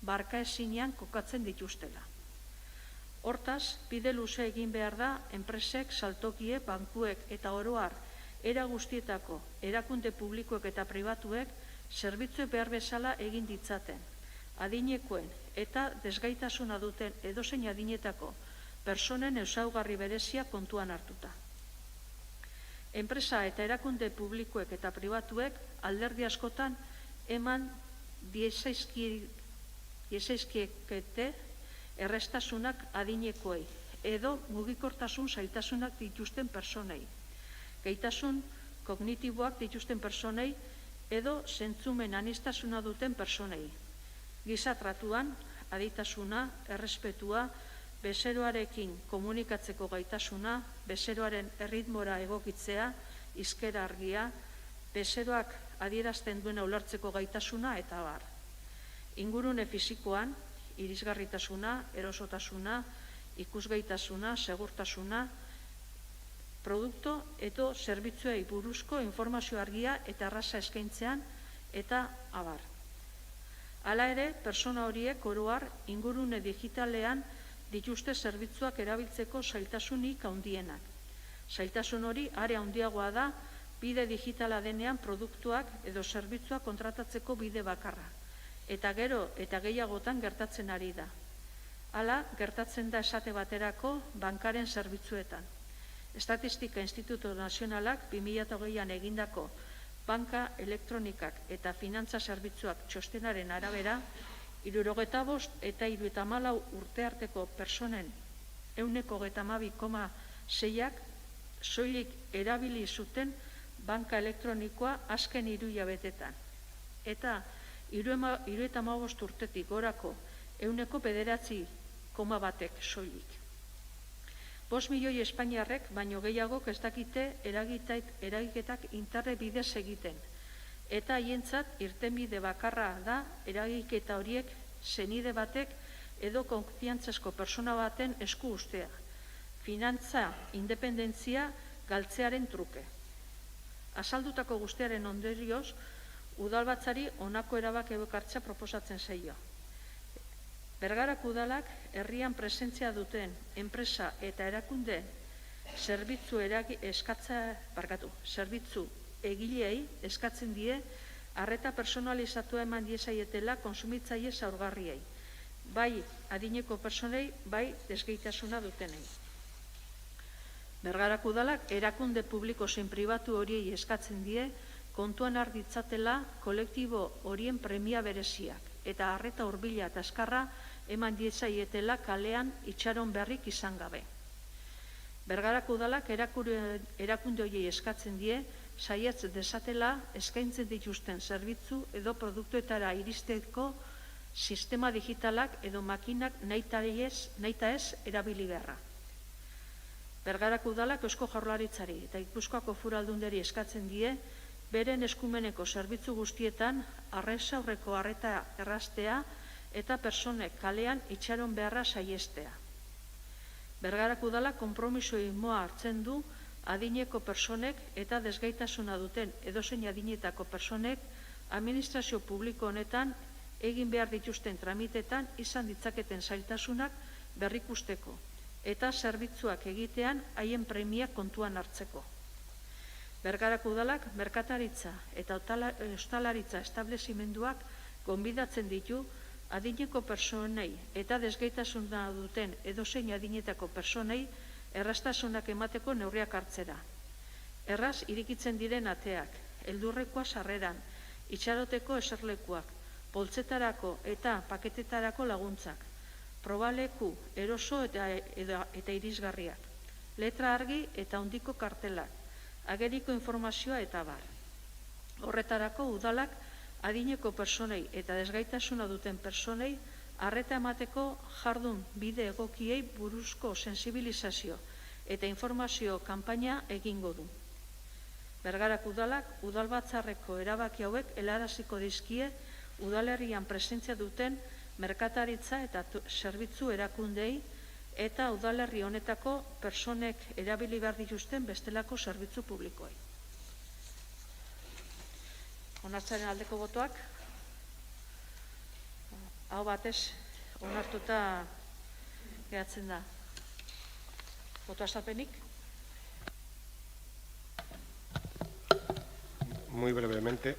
S2: barkaezinean kokatzen dituztela. Hortaz, bide luze egin behar da enpresek, saltokiek, bankuek eta oro har era guztietako erakunde publikoek eta pribatuek zerbitzuek behar bezala egin ditzaten, adinekoen eta desgaitasuna duten edozein adinetako pertsonen ezaugarri berezia kontuan hartuta. Enpresa eta erakunde publikoek eta pribatuek alderdi askotan eman diezaizkiekete errestasunak adinekoei edo mugikortasun zailtasunak dituzten personei, gaitasun kognitiboak dituzten personei edo zentzumen aniztasuna duten personei, giza tratuan, aditasuna, errespetua, bezeroarekin komunikatzeko gaitasuna, bezeroaren erritmora egokitzea, hizkera argia, bezeroak adierazten duena ulertzeko gaitasuna eta abar. Ingurune fisikoan, irisgarritasuna, erosotasuna, ikusgaitasuna, segurtasuna, produktu edo zerbitzuei buruzko informazio argia eta erraza eskaintzean eta abar. Hala ere, pertsona horiek oro har ingurune digitalean dituzte zerbitzuak erabiltzeko zailtasunik handienak. Zailtasun hori are handiagoa da bide digitala denean produktuak edo zerbitzuak kontratatzeko bide bakarra. Eta gero eta gehiagotan gertatzen ari da. Hala, gertatzen da esate baterako bankaren zerbitzuetan. Estatistika Instituto Nazionalak 2008an egindako banka, elektronikak eta finantza zerbitzuak txostenaren arabera, 75 eta 74 urte arteko personen 122,6ak soilik erabili zuten banka elektronikoa azken 3 hilabetetan. Eta 75 urtetik gorako 9,9,1ek soilik. 5 milioi espainiarrek baino gehiagok ez dakite eragiketak internet bidez egiten. Eta haientzat irtenbide bakarra da eragiketa horiek senide batek edo konfiantzazko pertsona baten esku ustea. Finantza independentzia galtzearen truke. Azaldutako guztiaren ondorioz, udalbatzari honako erabakiak hartzea proposatzen zaio. Bergarako udalak herrian presentzia duten enpresa eta erakunde zerbitzu egileei eskatzen die arreta personalizatua eman diezaietela kontsumitzaile zaurgarriei, bai adineko personei, bai desgaitasuna dutenei. Bergarako udalak erakunde publiko zein pribatu horiei eskatzen die kontuan har ditzatela kolektibo horien premia bereziak eta arreta hurbila eta azkarra eman diezaietela kalean itxaron beharrik izan gabe. Bergarako udalak erakunde horiei eskatzen die saiatz dezatela eskaintzen dituzten zerbitzu edo produktuetara iristeko sistema digitalak edo makinak nahita ez erabili beharra. Bergarako udalak Eusko Jaurlaritzari eta Gipuzkoako Foru Aldundiari eskatzen die beren eskumeneko zerbitzu guztietan aurreko arreta erraztea eta personek kalean itxaron beharra saihestea. Bergarako udalak konpromiso irmoa hartzen du adineko personek eta desgaitasuna duten edozein adinetako personek administrazio publiko honetan egin behar dituzten tramitetan izan ditzaketen zailtasunak berrikusteko eta zerbitzuak egitean haien premiak kontuan hartzeko. Bergarako udalak merkataritza eta ostalaritza establezimenduak gonbidatzen ditu adineko personei eta desgaitasuna duten edozein adinetako personei erraztasunak emateko neurriak hartzera. Erraz irikitzen diren ateak, heldurrekoa sarreran, itxaroteko eserlekuak, poltsetarako eta paketetarako laguntzak, probaleku, eroso eta irisgarriak, letra argi eta handiko kartelak, ageriko informazioa eta bar. Horretarako udalak adineko personei eta desgaitasuna duten personei arreta emateko jardun bide egokiei buruzko sensibilizazio eta informazio kanpaina egingo du. Bergarako udalak udalbatzarreko erabaki hauek helaraziko dizkie udalerrian presentzia duten merkataritza eta zerbitzu erakundei eta udalerri honetako personek erabili behar dituzten bestelako zerbitzu publikoei. Onartzaren aldeko botoak, hau batez, onartuta geratzen da. Boto azalpenik?
S8: Muy brevemente,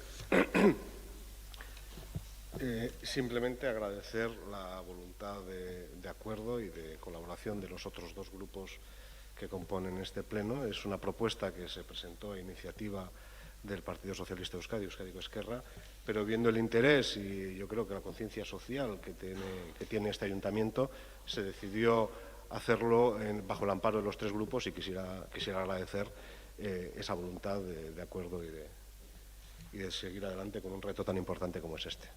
S8: simplemente agradecer la voluntad de acuerdo y de colaboración de los otros dos grupos que componen este pleno. Es una propuesta que se presentó a iniciativa del Partido Socialista de Euskadi, Euskadiko Ezkerra, pero viendo el interés y yo creo que la conciencia social que tiene este ayuntamiento, se decidió hacerlo bajo el amparo de los tres grupos y quisiera agradecer esa voluntad de acuerdo y de seguir adelante con un reto tan importante como es este.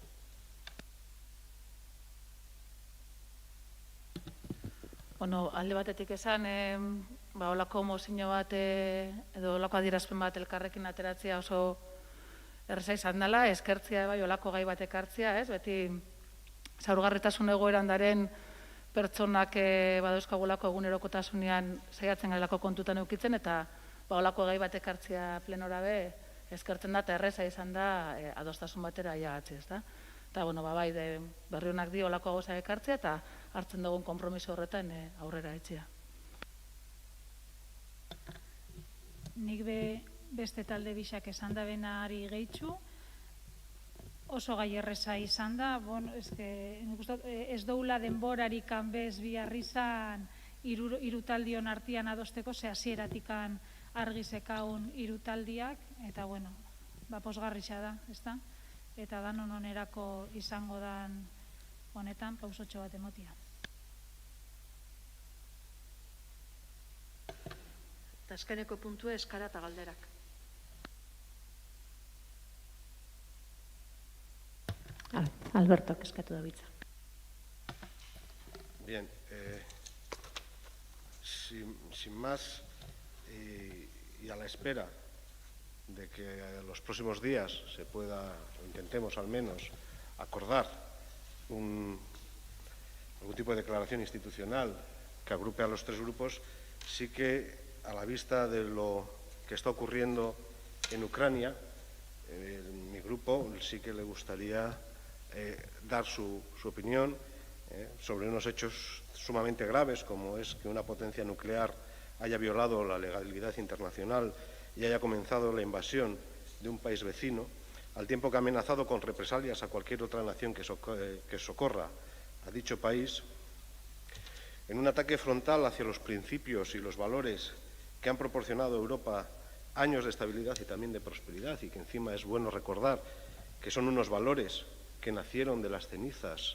S4: Bueno, alde batetik esan, olako mozio bat edo olako adierazpen bat elkarrekin ateratzea oso erreza izan dela, eskertzea bai olako gai bat ekartzea, ez? Beti zaurgarritasun egoeran daren pertsonak badauzkagulako egunerokotasunean saiatzen garelako kontutan eukitzen, eta olako gai bat ekartzea plenora be, eskertzen da, eta erreza izan da adostasun batera aiagatzi, ez da? Eta, bai, berri honak di olako gauza ekartzea, eta hartzen dugun konpromiso horretan aurrera etxea.
S6: Nik beste talde bisak esan da benari gehitzu, oso gai erreza izan da, ez doula denborarik kanbez biharri izan irutaldion artian adosteko, ze hasieratikan argi zekaun irutaldiak, eta posgarritxa da, ez da? Eta danon onerako izango dan honetan pausotxo bat emotia.
S2: Eta azkeneko puntua eskara eta galderak.
S1: Albertok eskatu da bitza.
S8: Bien, sin más y a la espera de que en los próximos días se pueda, o intentemos al menos, acordar algún tipo de declaración institucional que agrupe a los tres grupos, sí que a la vista de lo que está ocurriendo en Ucrania, mi grupo sí que le gustaría dar su opinión sobre unos hechos sumamente graves, como es que una potencia nuclear haya violado la legalidad internacional y haya comenzado la invasión de un país vecino, al tiempo que ha amenazado con represalias a cualquier otra nación que socorra a dicho país, en un ataque frontal hacia los principios y los valores que han proporcionado a Europa años de estabilidad y también de prosperidad, y que encima es bueno recordar que son unos valores que nacieron de las cenizas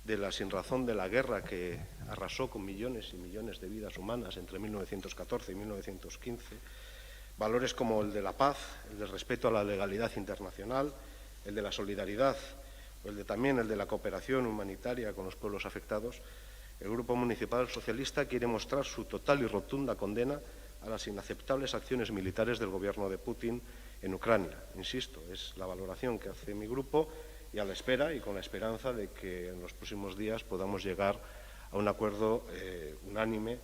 S8: de la sinrazón de la guerra que arrasó con millones y millones de vidas humanas entre 1914 y 1915, valores como el de la paz, el del respeto a la legalidad internacional, el de la solidaridad, o también el de la cooperación humanitaria con los pueblos afectados. El Grupo Municipal Socialista quiere mostrar su total y rotunda condena a las inaceptables acciones militares del gobierno de Putin en Ucrania. Insisto, es la valoración que hace mi grupo, y a la espera y con la esperanza de que en los próximos días podamos llegar a un acuerdo unánime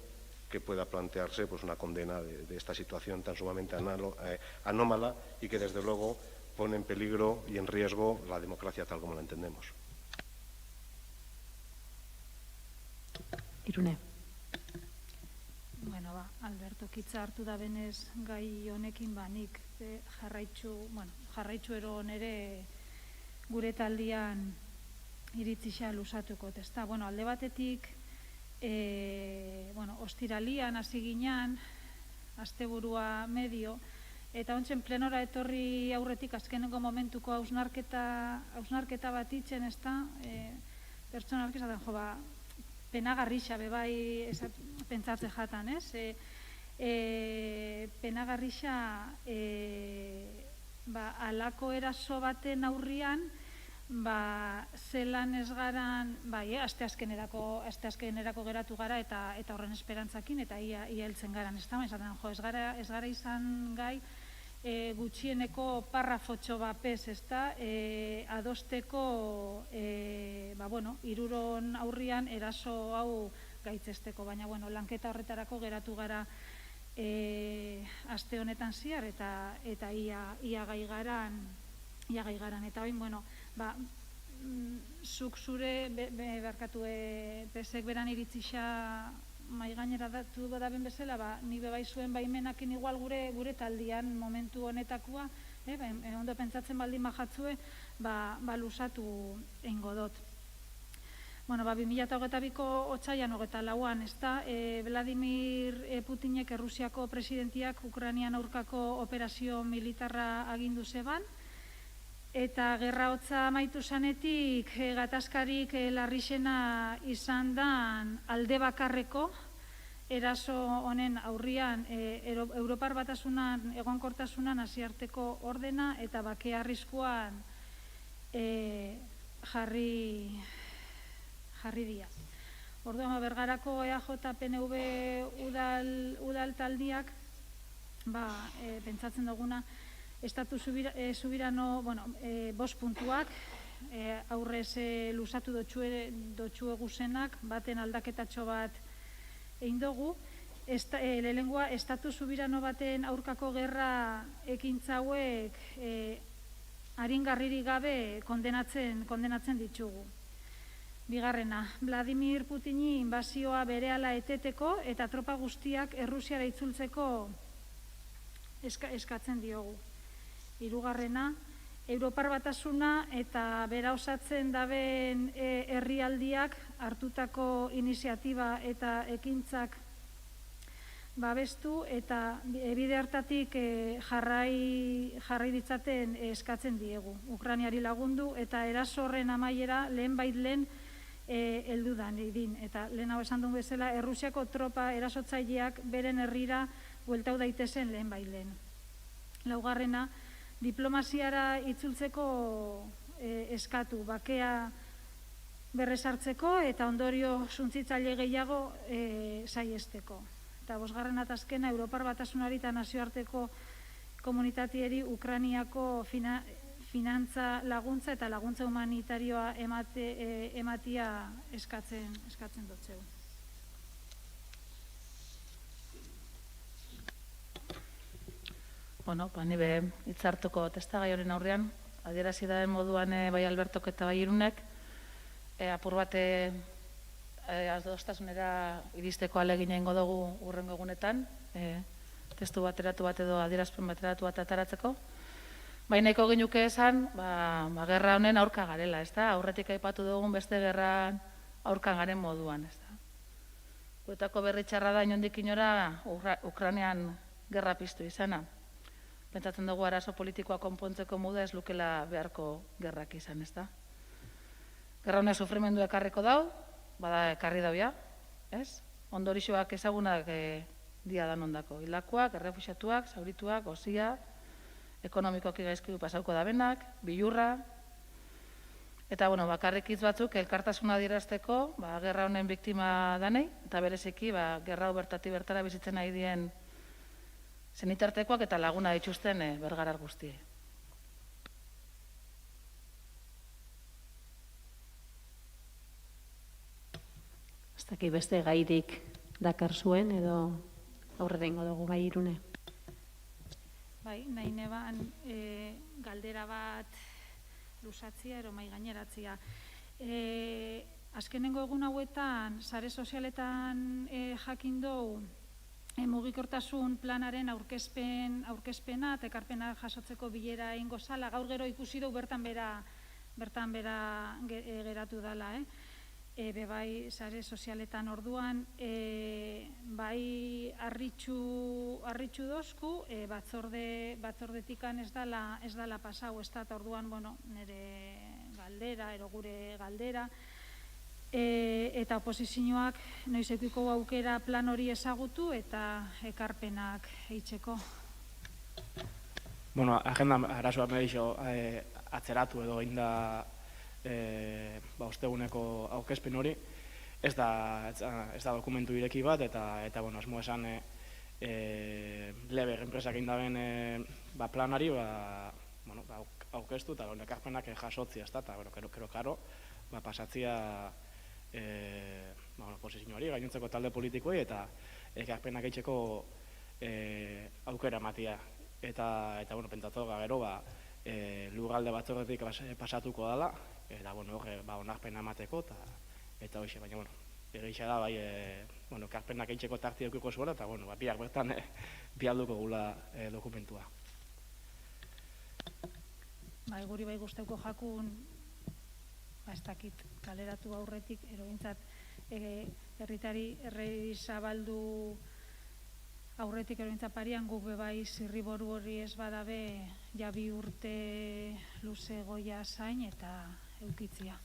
S8: que pueda plantearse una condena de esta situación tan sumamente anómala y que desde luego pone en peligro y en riesgo la democracia tal como la entendemos.
S1: Irune.
S6: Alberto, kitza hartu da benez gai honekin nik jarraitzu ero nere gure taldian iritzisa lusatuko. Alde batetik, ostiralian hasi ginean, asteburua medio, eta ontzen plenora etorri aurretik azkeneko momentuko hausnarketa bat itzen, ez da, pertsonalki esaten penagarrixa bebai pentsatze jatan, ez? Penagarrixa alako eraso baten aurrian, zelan ez garan, asteazkenerako geratu gara eta horren esperantzakin, eta ia heltzen garan, ez da, ez gara izan gai, gutxieneko parrafotxo bapez, ez da, adosteko, hiruron aurrian eraso hau gaitzesteko, baina lanketa horretarako geratu gara aste honetan zehar eta ia gai garan, eta oin, zuk zure barkatu pesek beran iritzixa mai gainera datu daben bezala, ni bebai zuen baimenakin igual gure taldian momentu honetakoa, ondo pentsatzen baldin majatzue, lusatu eingo dot. 2022ko otsailean 24an, Vladimir Putinek, Errusiako presidentiak, Ukrainian aurkako operazio militarra agindu zeban, eta gerra hotza amaitu zanetik gatazkarik larrixena izan dan alde bakarreko eraso honen aurrian Europar Batasunan egonkortasunan nazioarteko ordena eta bake arriskuan jarri dira. Orduan Bergarako EAJ-PNV udal taldiak pentsatzen duguna Estatu subirano, 5 puntuak, aurrez lusatu dotxue guzenak, baten aldaketatxo bat egin dugu. Lehenengoa, Estatu subirano baten aurkako gerra ekintza hauek aringarririk gabe kondenatzen ditugu. Bigarrena, Vladimir Putini inbazioa berehala eteteko eta tropa guztiak Errusiara itzultzeko eskatzen diogu. Hirugarrena, Europar Batasuna eta bera osatzen daben herrialdiak hartutako iniziatiba eta ekintzak babestu eta bide hartatik jarrai ditzaten eskatzen diegu. Ukrainiari lagundu eta eraso horren amaiera lehen heldu da idin. Eta lehen hau esan duen bezala, Errusiako tropa erasotzaileak beren herrira bueltau daitezen lehen. Laugarrena, diplomaziara itzultzeko eskatu, bakea berresartzeko eta ondorio suntzitzaile gehiago saiesteko. Eta bosgarrena eta azkena, Europar Batasunari eta nazioarteko komunitatieri Ukrainiako finantza laguntza eta laguntza humanitarioa ematia eskatzen dotzeu.
S4: Ni be hitzartuko testagai horren aurrean, adierazi daen moduan bai Albertok eta bai Irunek, apur bate adostasunera iristeko ahalegina egingo dugu hurrengo egunetan, testu bateratu bat edo adierazpen bateratu bat ataratzeko. Nahiko ginuke esan, gerra honen aurka garela, aurretik aipatu dugun beste gerra aurkan garen moduan. Guetako berri txarra da inondik inora Ukrainian gerra piztu izana. Pentsatzen dugu arazo politikoa konpontzeko muda ez lukela beharko gerrak izan, ezta? Gerra honek sufrimendu ekarriko dau, bada ekarri dauia, ez? Ondorixoak ezagunak dia dan ondako. Hilakoak, errefuxiatuak, zaurituak, osia, ekonomikoki gaizki pasauko dabenak, bilurra, eta bakarrik hitz batzuk elkartasuna adierazteko, gerra honen biktima danei, eta bereziki gerra hau bertatik bertara bizitzen nahi dien zenitartekoak eta laguna dituzten bergarar guztie.
S1: Ez dakit beste gairik dakar zuen edo aurrera ingo dugu bai Irune.
S6: Nahi neban galdera bat luzatzia ero mai gaineratzia. Azkenengo egun hauetan, sare sozialetan jakin dugu, mugikortasun planaren aurkezpena eta ekarpena jasotzeko bilera egingo zala, gaur gero ikusi dugu bertan bera geratu dela. Bai sare sozialetan orduan, bai harritxu dozku, batzordetikan ez dala pasau, eta orduan nire galdera, ero gure galdera, eta oposizioak noiz edukiko aukera plan hori ezagutu eta ekarpenak eitzeko.
S5: Agenda arazoa medixo atzeratu edo egin da osteguneko aurkezpen hori. Ez da dokumentu ireki bat eta asmo esan Leber enpresak egin daben planari aurkeztu eta ekarpenak jasotzia, eta karo pasatzia posizioari, gainontzeko talde politikoi eta ekarpenak eitzeko aukera ematia. Eta pentsatu gero, lurralde batzordetik pasatuko dela, eta onarpena emateko, eta hoxe, baina, egitea da, ekarpenak eitzeko tarti edukiko zuela, eta biak bertan bialduko gula dokumentua.
S6: Guri bai gustauko jakun, ez dakit, kaleratu aurretik, erogintzat, herritari zabaldu aurretik erogintzat parian, guk bebai zirriboru hori ez badabe, ja 2 urte luze goia zain eta eukitzia.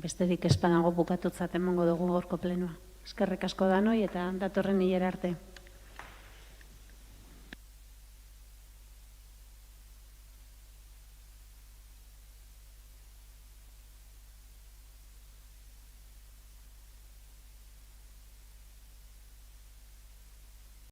S1: Besterik ez badago bukatutzat emango dugu gorko plenoa. Eskerrik asko danoi eta datorren hilera arte.